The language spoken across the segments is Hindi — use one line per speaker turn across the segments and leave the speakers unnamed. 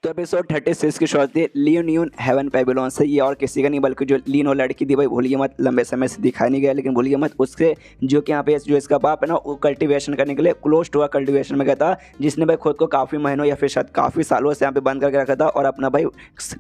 तो एपिसोड 36 की शुरुआत थी लियोन हेवन पेबिलोन से। ये और किसी का नहीं बल्कि जो लीन और लड़की थी भाई, भूलिए मत, लंबे समय से दिखाई नहीं गया, लेकिन भूलिए मत उससे जो कि यहाँ पे जो इसका बाप है ना, वो कल्टीवेशन करने के लिए क्लोज टू कल्टीवेशन में गया था, जिसने भाई खुद को काफ़ी महीनों या फिर शायद काफ़ी सालों से यहाँ पे बंद करके रखा था और अपना भाई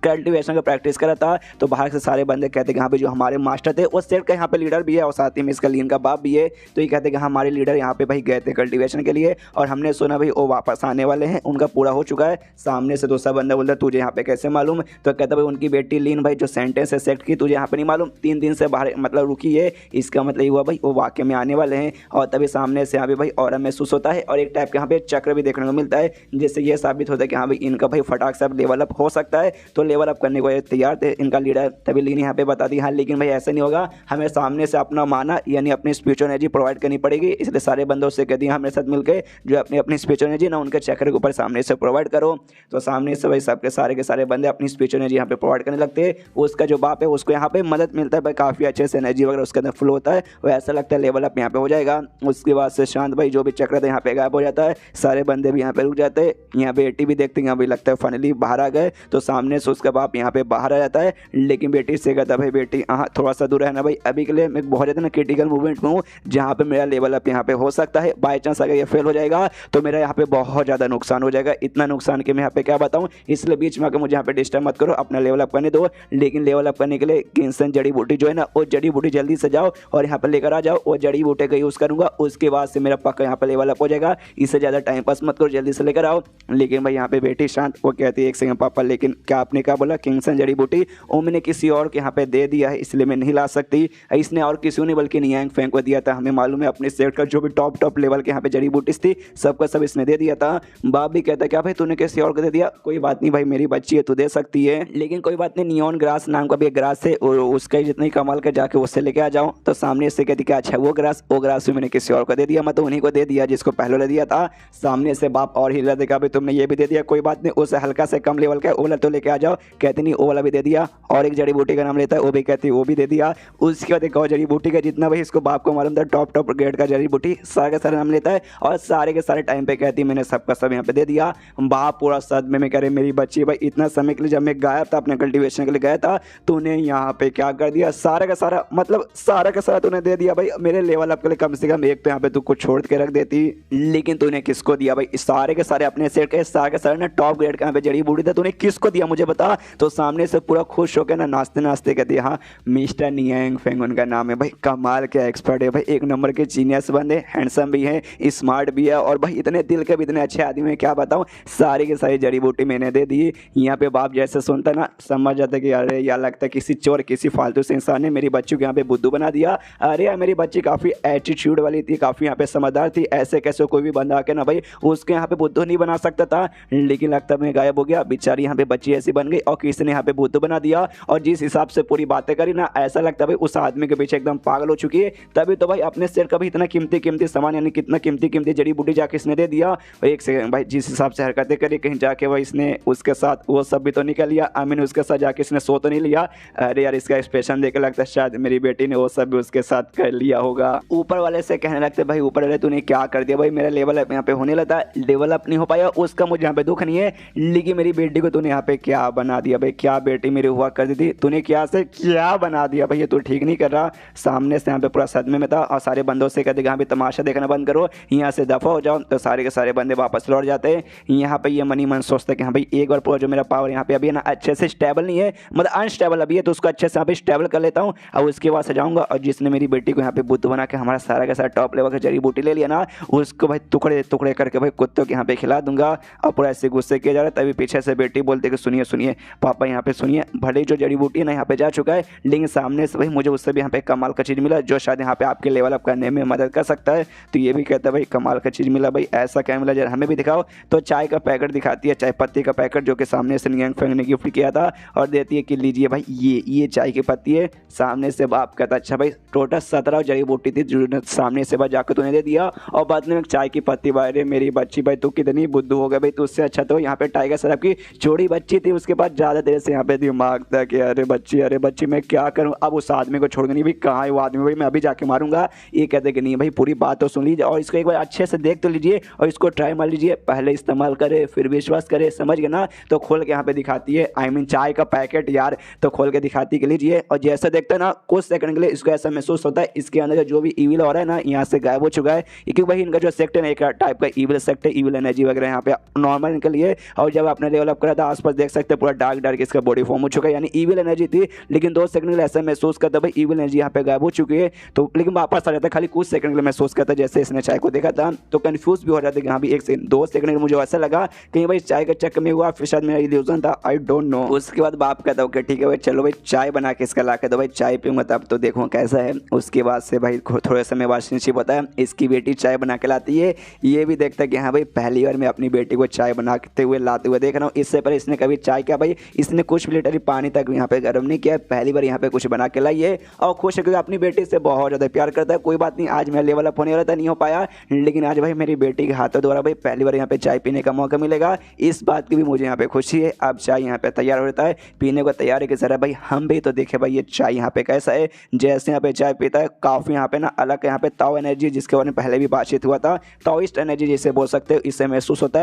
कल्टीवेशन का प्रैक्टिस करा था। तो बाहर से सारे बंदे कहते हैं कि यहाँ पे जो हमारे मास्टर थे वो सेट का यहाँ पे लीडर भी है और साथ ही में इसका लीन का बाप भी है। तो ये कहते हैं कि हमारे लीडर यहाँ पे भाई गए थे कल्टीवेशन के लिए और हमने सुना भाई वो वापस आने वाले हैं, उनका पूरा हो चुका है। सामने से दूसरा बंदा बोलता तुझे यहाँ पे कैसे मालूम? तो कहता भाई उनकी बेटी लीन भाई जो सेंटेंस है सेट की, तुझे यहाँ पे नहीं मालूम? 3 दिन से बाहर मतलब रुकी है, इसका मतलब ये हुआ भाई वो वाकई में आने वाले हैं। और तभी सामने से यहाँ पे भाई और महसूस होता है और एक टाइप के यहाँ पे चक्र भी देखने को मिलता है, जिससे ये साबित होता है कि हाँ भाई इनका भाई फटाक से लेवल अप हो सकता है। तो लेवल अप करने को ये तैयार थे इनका लीडर। तभी लीन यहाँ पे बता दी हाँ लेकिन भाई ऐसा नहीं होगा, हमें सामने से अपना माना यानी अपनी स्पिरिचुअल एनर्जी प्रोवाइड करनी पड़ेगी। इसलिए सारे बंदों से कहती है हमारे साथ मिलकर जो अपनी अपनी स्पिरिचुअल एनर्जी ना उनके चक्र के ऊपर सामने से प्रोवाइड करो। तो सामने से भाई सबके सारे बंदे अपनी स्पिरिचुअल एनर्जी यहाँ पे प्रोवाइड करने लगते हैं। उसका जो बाप है उसको यहाँ पे मदद मिलता है भाई, काफ़ी अच्छे से एनर्जी वगैरह उसके अंदर फ्लो होता है, वो ऐसा लगता है लेवल अप यहाँ पे हो जाएगा। उसके बाद से शांत भाई जो भी चक्र था यहाँ पे गायब हो जाता है, सारे बंदे भी यहाँ पे रुक जाते हैं। यहाँ पे बेटी भी देखते हैं, यहाँ भी लगता है फाइनली बाहर आ गए। तो सामने से उसका बाप यहाँ पे बाहर आ जाता है, लेकिन बेटी से कहता है भाई बेटी हाँ थोड़ा सा दूर है ना भाई, अभी के लिए मैं बहुत ज़्यादा ना क्रिटिकल मूवमेंट में हूँ जहाँ पे मेरा लेवल अप यहाँ पे हो सकता है। बाई चांस अगर ये फेल हो जाएगा तो मेरा यहाँ पे बहुत ज़्यादा नुकसान हो जाएगा, इतना नुकसान कि मैं यहाँ पे क्या बताऊँ। इसलिए बीच में आकर मुझे यहाँ पे डिस्टर्ब मत करो, अपना लेवल अप करने दो। लेकिन लेवल अप करने के लिए किंसन जड़ी बूटी जो है ना, वो जड़ी बूटी जल्दी से जाओ और यहाँ पर लेकर आ जाओ। वो जड़ी बूटी का यूज़ करूँगा, उसके बाद से मेरा पक्का यहाँ पर लेवल अप हो जाएगा। इससे ज़्यादा टाइम पास मत करो, जल्दी से लेकर आओ। लेकिन भाई यहाँ पे बेटी शांत, वो कहती है एक सेकंड पापा, लेकिन क्या आपने क्या बोला? किंसन जड़ी बूटी वो मैंने किसी और के यहाँ पे दे दिया है, इसलिए मैं नहीं ला सकती। इसने और किसी ने बल्कि नियांग फेंग को दिया था। हमें मालूम है अपने सेट का जो भी टॉप लेवल के यहाँ पे जड़ी बूटीज थी सबका सब इसने दे दिया था। बाप भी कहता है क्या भाई तूने किसी और को दे दिया? कोई बात नहीं भाई, मेरी बच्ची है, तू दे सकती है, लेकिन कोई बात नहीं, नियॉन ग्रास नाम का भी एक ग्रास है, उसका जितनी कमाल कर जाके उससे लेके आ जाओ। तो सामने से कहती क्या अच्छा वो ग्रास भी मैंने किसी और को दे दिया, मैं तो उन्हीं को दे दिया जिसको पहले ले दिया था। सामने से बाप और हिला देखा भाई तुमने ये भी दे दिया, कोई बात नहीं, उसे हल्का से कम लेवल का वो वाला तो लेके आ जाओ। कहती नहीं वो वाला भी दे दिया, और एक जड़ी बूटी का नाम लेता है वो भी कहती वो भी दे दिया। उसके बाद एक और जड़ी बूटी का जितना भाई इसको बाप को मालूम था टॉप ग्रेड का जड़ी बूटी सारे का सारा नाम लेता है और सारे के सारे टाइम पे कहती मैंने सबका सब यहाँ पे दे दिया। बाप पूरा सदमे में कह रहे मेरी बच्ची भाई इतना समय के लिए जब मैं गायब था अपने कल्टीवेशन के लिए गया था, तूने यहाँ पे क्या कर दिया? सारा का सारा मतलब सारा का सारा तूने दे दिया भाई मेरे लेवल अप के लिए। कम से कम एक तो यहाँ पे तू कुछ छोड़ के रख देती, लेकिन तूने किसको दिया भाई? सारे के सारे अपने सेट के सारे के सारे ना टॉप ग्रेड का यहाँ पे जड़ी बूटी था, तूने किसको दिया मुझे बता। तो सामने से पूरा खुश होकर ना नाचते नाचते कहती हाँ मिस्टर नियांग फेंग उनका नाम है भाई, कमाल के एक्सपर्ट है भाई, एक नंबर के जीनियस बंदे, हैंडसम भी है, स्मार्ट भी है और भाई इतने दिल के भी इतने अच्छे आदमी है, क्या बताऊँ। सारी की सारी जड़ी बूटी मैंने दे दी। यहाँ पे बाप जैसे सुनता ना समझ जाता कि अरे यार लगता है किसी चोर किसी फालतू से इंसान ने मेरी बच्ची को यहाँ पे बुद्धू बना दिया। अरे यार मेरी बच्ची काफ़ी एटीट्यूड वाली थी, काफ़ी यहाँ पे समझदार थी, ऐसे कैसे कोई भी बंदा आके ना भाई उसके यहाँ पे बुद्धू नहीं बना सकता था। लेकिन लगता मैं गायब हो गया, बेचारी यहाँ पे बच्ची ऐसी बन गई और किसी ने यहाँ पे बुद्धू बना दिया। और जिस हिसाब से पूरी बातें करी ना, ऐसा लगता भाई उस आदमी के पीछे एकदम पागल हो चुकी है। तभी तो भाई अपने शेर का भी इतना कीमती सामान यानी कितना कीमती जड़ी बूटी जाके इसने दे दिया। और एक सेकंड भाई जिस हिसाब से हरकतें करी कहीं जाके भाई इसने उसके साथ वो सब भी तो निकल लिया, आई मीन उसके साथ जाके इसने सो तो नहीं लिया। अरे यार इसका एक्सप्रेशन देख लगता है शायद मेरी बेटी ने वो सब भी उसके साथ कर लिया होगा। ऊपर वाले से कहने लगते भाई ऊपर वाले तूने क्या कर दिया भाई, मेरा लेवल अप यहाँ पे होने लगा, लेवल अप नहीं हो पाया उसका मुझे यहाँ पे दुख नहीं है, लेकिन मेरी बेटी को तूने यहाँ पे क्या बना दिया भाई, क्या बेटी मेरी हुआ कर दी थी तूने, क्या से क्या बना दिया भाई, ये तू ठीक नहीं कर रहा। सामने से यहाँ पे पूरा सदमे में था और सारे बंदों से कहते यहाँ पे तमाशा देखना बंद करो, यहाँ से दफा हो जाओ। तो सारे के सारे बंदे वापस लौट जाते हैं। यहाँ पे ये मन सोचता है कि हाँ भाई एक बार पूरा जो मेरा पावर यहाँ पे अभी ना अच्छे से स्टेबल नहीं है, मतलब अनस्टेबल अभी है, तो उसको अच्छे से यहाँ पे स्टेबल कर लेता हूँ और उसके बाद से जाऊँगा। और जिसने मेरी बेटी को यहाँ पे बुद्ध बना के हमारा सारा का सारा टॉप लेवल का जड़ी बूटी ले लिया ना, उसको भाई टुकड़े करके भाई कुत्तों के यहाँ पे खिला दूंगा। और पूरा ऐसे गुस्से किया जा रहा है। तभी पीछे से बेटी बोलते कि सुनिए पापा यहाँ पे सुनिए, भले जो जड़ी बूटी है ना यहाँ पे जा चुका है, लेकिन सामने से भाई मुझे उससे भी यहाँ पे कमाल का चीज़ मिला जो शायद यहाँ पे आपके लेवल अप करने में मदद कर सकता है। तो ये भी कहता है भाई कमाल का चीज़ मिला भाई, ऐसा क्या मिला जरा हमें भी दिखाओ। तो चाय का पैकेट दिखाती है, चाय पत्ती का पैकेट जो कि सामने से नियांग फेंग ने गिफ्ट किया था और देती है कि लीजिए भाई ये चाय की पत्ती है। सामने से बाप कहता अच्छा भाई टोटल 17 जड़ी बूटी थी जो सामने से जाकर तूने दे दिया और बाद में चाय की पत्ती। बारे मेरी बच्ची भाई तू कितनी बुद्धू हो गया भाई, तू उससे अच्छा तो यहाँ पे टाइगर श्रॉफ की छोटी बच्ची थी, उसके पास ज़्यादा देर से यहाँ पे दिमाग था कि अरे बच्ची मैं क्या करूँ अब उस आदमी को छोड़ नहीं भाई, कहाँ है वो आदमी भाई, मैं अभी जाके मारूंगा। ये कहते कि नहीं भाई पूरी बात तो सुन लीजिए और इसको एक बार अच्छे से देख तो लीजिए और इसको ट्राई मार लीजिए, पहले इस्तेमाल करे फिर विश्वास करे, समझ समझ गए ना, तो खोल के यहाँ पे दिखाती है, आई मीन चाय का पैकेट यार, तो खोल के दिखाती के लीजिए। और जैसे देखते हैं ना कुछ सेकंड के लिए इसको ऐसा महसूस होता है इसके अंदर का जो भी ईविल हो रहा है ना यहाँ से गायब हो चुका है, क्योंकि भाई इनका जो सेक्ट है एक टाइप का ईविल सेक्ट है, ईविल एनर्जी वगैरह यहाँ पे नॉर्मल इनके लिए। और जब आपने डेवलप करा था आसपास देख सकते हैं पूरा डार्क डार्क इसका बॉडी फॉर्म हो चुका है, यानी ईविल एनर्जी थी, लेकिन 2 सेकंड के लिए ऐसा महसूस करता भाई ईविल एनर्जी यहाँ पे गायब हो चुकी है, तो लेकिन वापस आ जाता है, खाली कुछ सेकंड के लिए महसूस करता। जैसे इसने चाय को देखा था तो कंफ्यूज भी हो जाता है कि हाँ भी 1 से 2 सेकंड मुझे ऐसा लगा कहीं भाई चाय का चक्कर में हुआ, फिर शायद मेरा इल्यूजन था, आई डोंट नो। उसके बाद बाप कहता ओके ठीक है भाई चलो भाई चाय बना के इसका ला के दो भाई, चाय पीऊंगा तब तो देखो कैसा है। उसके बाद से भाई थोड़े समय बाद रिलेशनशिप होता है, इसकी बेटी चाय बना के लाती है, ये भी देखता है कि हाँ भाई पहली बार मैं अपनी बेटी को चाय बनाते हुए लाते हुए देख रहा हूँ, इससे पहले इसने कभी चाय क्या भाई इसने कुछ भी लिटरली पानी तक यहाँ पे गर्म नहीं किया, पहली बार यहाँ पे कुछ बना के लाई है और खुश है क्योंकि अपनी बेटी से बहुत ज़्यादा प्यार करता है। कोई बात नहीं, आज मेरा लेवल अप होने वाला था, नहीं हो पाया, लेकिन आज भाई मेरी बेटी के हाथों द्वारा भाई पहली बार यहाँ पे चाय पीने का मौका मिलेगा, इस बात की भी मुझे यहाँ पे खुशी है। अब चाय यहाँ पे तैयार हो जाता है, पीने को तैयार है कि जरा भाई हम भी तो देखे भाई ये चाय यहाँ पे कैसा है। जैसे यहाँ पे चाय पीता है काफ़ी यहाँ पे ना अलग यहाँ पे ताओ एनर्जी जिसके बारे में पहले भी बातचीत हुआ था, ताओइस्ट एनर्जी जिसे बोल सकते हो, इससे महसूस होता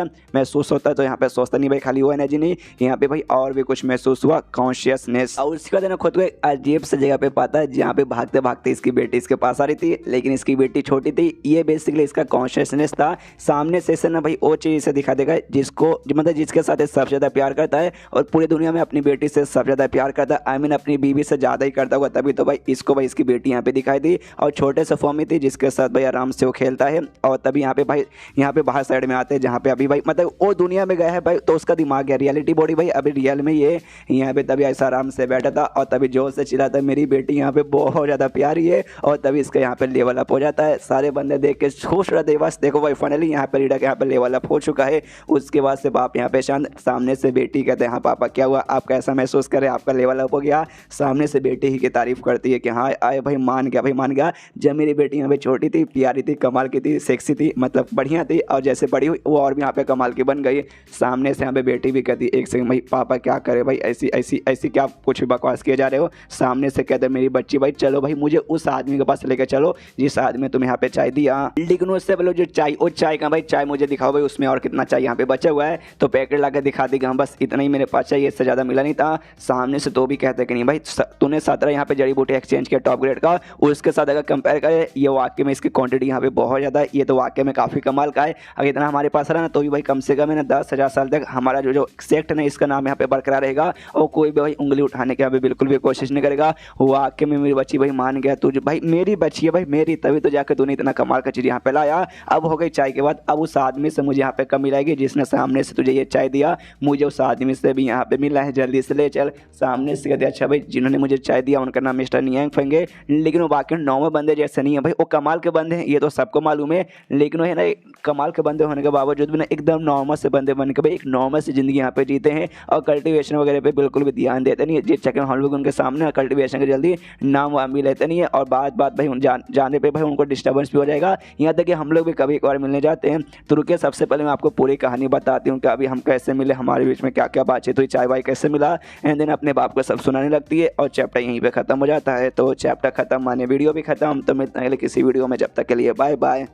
है। तो यहाँ पे सोचता नहीं भाई खाली वो एनर्जी नहीं, यहाँ पे भाई और भी कुछ महसूस हुआ, कॉन्शियसनेस। और उसके बाद खुद को एक अजीब सी जगह पे पाता है जहाँ पे भागते भागते इसकी बेटी इसके पास आ रही थी, लेकिन इसकी बेटी छोटी थी, ये बेसिकली इसका कॉन्शियसनेस था। सामने से ना भाई वो चीज़ इसे दिखा देगा जिसको मतलब जिसके साथ सबसे ज़्यादा प्यार करता है और पूरी दुनिया में अपनी बेटी से सबसे ज़्यादा प्यार करता है, आई मीन अपनी बीवी से ज़्यादा ही करता होगा, तभी तो भाई इसको भाई इसकी बेटी यहाँ पे दिखाई दी और छोटे से फॉर्म में थी जिसके साथ भाई आराम से वो खेलता है। और तभी यहाँ पे भाई यहाँ पे बाहर साइड में आते हैं जहाँ पे अभी भाई मतलब वो दुनिया में गया है भाई, तो उसका दिमाग है रियलिटी बॉडी भाई अभी रियल में ये यहाँ पे तभी ऐसा आराम से बैठा था और तभी जोर से चिल्लाता मेरी बेटी यहाँ पे बहुत ज़्यादा प्यारी है, और तभी इसका यहाँ पे लेवल अप हो जाता है। सारे बंदे देख के खुश रहते बस देखो भाई फाइनली यहाँ पे लीडर यहाँ पे लेवल अप हो चुका है। उसके बाद से बाप यहाँ पे शांत, सामने से बेटी कहते हैं हाँ पापा क्या हुआ, आप कैसा महसूस करें, आपका लेवल अप हो गया। सामने से बेटी ही की तारीफ करती है कि हाँ आए भाई मान गया भाई मान गया, जब मेरी बेटी यहाँ पे छोटी थी प्यारी थी कमाल की थी सेक्सी थी मतलब बढ़िया थी, और जैसे बड़ी हुई वो और भी यहाँ पे कमाल की बन गई। सामने से यहाँ पे बेटी भी कहती एक सेकंड भाई पापा क्या करे भाई ऐसी ऐसी ऐसी क्या कुछ भी बकवास किए जा रहे हो। सामने से कहते मेरी बच्ची भाई चलो भाई मुझे उस आदमी के पास लेकर चलो जिस आदमी तुम्हें यहाँ पे चाय दिया, लेकिन उससे पहले जो चाय वो चाय का भाई चाय मुझे दिखाओ भाई उसमें और कितना चाय यहाँ पे बचा हुआ है, तो पैकेट ला के दिखा देगा बस इतना ही मेरे पास चाहिए, इससे ज़्यादा मिला नहीं था। सामने से तो भी कहते कि नहीं भाई तूने 17 यहाँ पे जड़ी बूटी एक्सचेंज किया टॉप ग्रेड का, उसके साथ अगर कंपेयर करें ये वाकई में इसकी क्वांटिटी यहाँ पे बहुत ज़्यादा है, ये तो वाकई में काफ़ी कमाल का है। अगर इतना हमारे पास रहा ना तो भी भाई कम से कम है ना 10,000 साल तक हमारा जो सेक्ट है इसका नाम यहाँ पे बरकरार रहेगा और कोई भी भाई उंगली उठाने की यहाँ पे बिल्कुल भी कोशिश नहीं करेगा। वाकई में मेरी बच्ची भाई मान गया तुझे भाई मेरी बच्ची है भाई मेरी, तभी तो जाकर तूने इतना कमाल का चीज़ यहाँ पे लाया। अब हो गई चाय के बाद, अब उस आदमी से मुझे यहाँ पे कम मिलेगी जिसने सामने से तुझे ये चाय दिया, मुझे उस आदमी से भी यहाँ पे मिला है, जल्दी से ले चल। सामने से कहते अच्छा भाई जिन्होंने मुझे चाय दिया उनका नाम मिस्टर नियांग फेंगे, लेकिन वो बाकी 9 बंदे जैसे नहीं है भाई, वो कमाल के बंदे हैं ये तो सबको मालूम है, लेकिन वो है ना कमाल के बंदे होने के बावजूद भी ना एकदम नॉर्मल से बंदे बन के भाई एक नॉर्मल सी जिंदगी यहाँ पे जीते हैं और कल्टीवेशन वगैरह पे बिल्कुल भी ध्यान देते नहीं है। जिस चक्कर हम लोग उनके सामने कल्टीवेशन के जल्दी नाम वाम भी लेते नहीं है और बात भाई जाने पे भाई उनको डिस्टर्बेंस भी हो जाएगा। यहाँ तक कि हम लोग भी कभी एक बार मिलने जाते हैं तो रुके सबसे पहले मैं आपको पूरी कहानी बताती हूँ कि अभी हम कैसे मिले, हमारे बीच में क्या क्या बातचीत हुई, चाय वाय कैसे मिला, एंड देन अपने बाप को सब सुनाने लगती है और चैप्टर यहीं पे खत्म हो जाता है। तो चैप्टर खत्म माने वीडियो भी खत्म। तो मिलते हैं अगले किसी वीडियो में, जब तक के लिए बाय बाय।